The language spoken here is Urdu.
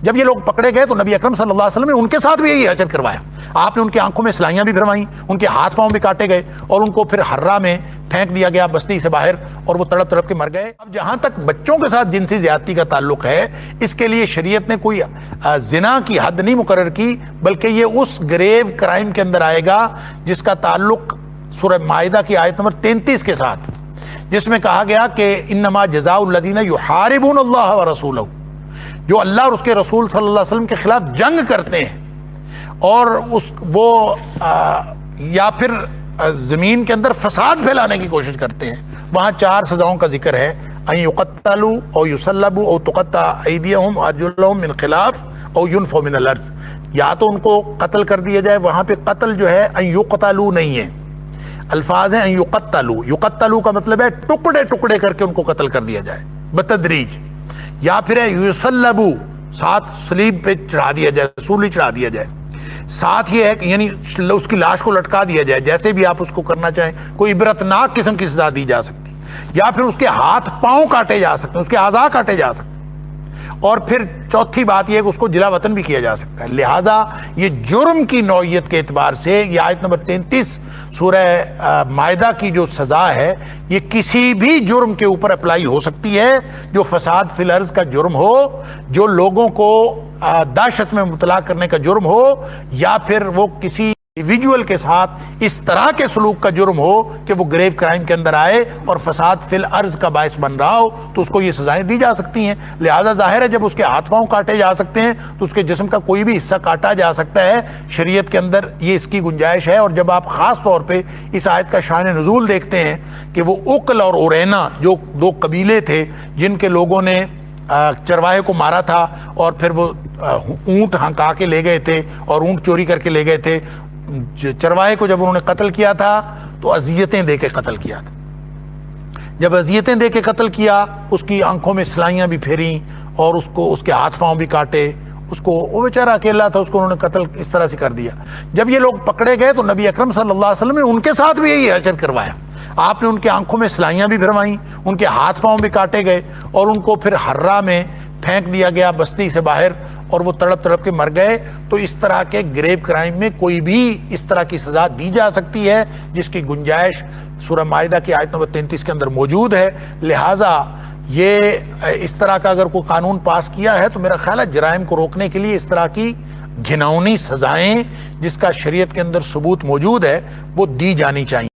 جب یہ لوگ پکڑے گئے تو نبی اکرم صلی اللہ علیہ وسلم نے ان کے ساتھ بھی یہی حشر کروایا. آپ نے ان کی آنکھوں میں سلائیاں بھی بھروائیں، ان کے ہاتھ پاؤں بھی کاٹے گئے اور ان کو پھر ہررا میں پھینک دیا گیا بستی سے باہر، اور وہ تڑپ تڑپ کے مر گئے. اب جہاں تک بچوں کے ساتھ جنسی زیادتی کا تعلق ہے، اس کے لیے شریعت نے کوئی زنا کی حد نہیں مقرر کی، بلکہ یہ اس گریو کرائم کے اندر آئے گا جس کا تعلق سورہ مائدہ کی آیت نمبر 33 کے ساتھ، جس میں کہا گیا کہ انما جزاء الذین یحاربون اللہ ورسولہ، جو اللہ اور اس کے رسول صلی اللہ علیہ وسلم کے خلاف جنگ کرتے ہیں اور یا پھر زمین کے اندر فساد پھیلانے کی کوشش کرتے ہیں. وہاں 4 سزاؤں کا ذکر ہے: ان یقتلوا او یصلبوا او تقطع ایدیہم وارجلہم من خلاف او ینفوا من الارض. یا تو ان کو قتل کر دیا جائے، وہاں پہ قتل جو ہے ان یقتلوا نہیں ہے، الفاظ ہیں ان یقتلوا. یقتلوا کا مطلب ہے ٹکڑے ٹکڑے کر کے ان کو قتل کر دیا جائے بتدریج. یا پھر ہے یصلبوا، ساتھ سلیب پہ چڑھا دیا جائے، سولی چڑھا دیا جائے. ساتھ یہ ہے کہ یعنی اس کی لاش کو لٹکا دیا جائے، جیسے بھی آپ اس کو کرنا چاہیں. کوئی عبرتناک قسم کی سزا دی جا سکتی، یا پھر اس کے ہاتھ پاؤں کاٹے جا سکتے ہیں، اس کے اعضاء کاٹے جا سکتے ہیں. اور پھر چوتھی بات یہ ہے کہ اس کو جلا وطن بھی کیا جا سکتا ہے. لہٰذا یہ جرم کی نوعیت کے اعتبار سے یہ آیت نمبر 33 سورہ مائدہ کی جو سزا ہے، یہ کسی بھی جرم کے اوپر اپلائی ہو سکتی ہے جو فساد فی الارض کا جرم ہو، جو لوگوں کو دہشت میں مبتلا کرنے کا جرم ہو، یا پھر وہ کسی انڈیویجول کے ساتھ اس طرح کے سلوک کا جرم ہو کہ وہ گریو کرائم کے اندر آئے اور فساد فی الارض کا باعث بن رہا ہو، تو اس کو یہ سزائیں دی جا سکتی ہیں. لہذا ظاہر ہے جب اس کے ہاتھ پاؤں کاٹے جا سکتے ہیں تو اس کے جسم کا کوئی بھی حصہ کاٹا جا سکتا ہے. شریعت کے اندر یہ اس کی گنجائش ہے. اور جب آپ خاص طور پہ اس آیت کا شان نزول دیکھتے ہیں کہ وہ اقل اور اورینا جو 2 قبیلے تھے جن کے لوگوں نے چرواہے کو مارا تھا اور پھر وہ اونٹ ہنکا کے لے گئے تھے اور اونٹ چوری کر کے لے گئے تھے. چرواہے کو جب انہوں نے قتل کیا تھا تو اذیتیں دے کے قتل کیا تھا. جب اذیتیں دے کے قتل کیا، اس کی آنکھوں میں سلائیاں بھی پھیریں اور اس کے ہاتھ پاؤں بھی کاٹے. وہ بیچارہ اکیلا تھا، اس کو انہوں نے قتل اس طرح سے کر دیا. جب یہ لوگ پکڑے گئے تو نبی اکرم صلی اللہ علیہ وسلم نے ان کے ساتھ بھی یہی حشر کروایا. آپ نے ان کی آنکھوں میں سلائیاں بھی بھروائیں، ان کے ہاتھ پاؤں بھی کاٹے گئے اور ان کو پھر ہررا میں پھینک دیا گیا بستی سے باہر، اور وہ تڑپ تڑپ کے مر گئے. تو اس طرح کے گریو کرائم میں کوئی بھی اس طرح کی سزا دی جا سکتی ہے جس کی گنجائش سورہ مائدہ کی آیت نمبر 33 کے اندر موجود ہے. لہٰذا یہ اس طرح کا اگر کوئی قانون پاس کیا ہے تو میرا خیال ہے جرائم کو روکنے کے لیے اس طرح کی گھناؤنی سزائیں جس کا شریعت کے اندر ثبوت موجود ہے وہ دی جانی چاہیے.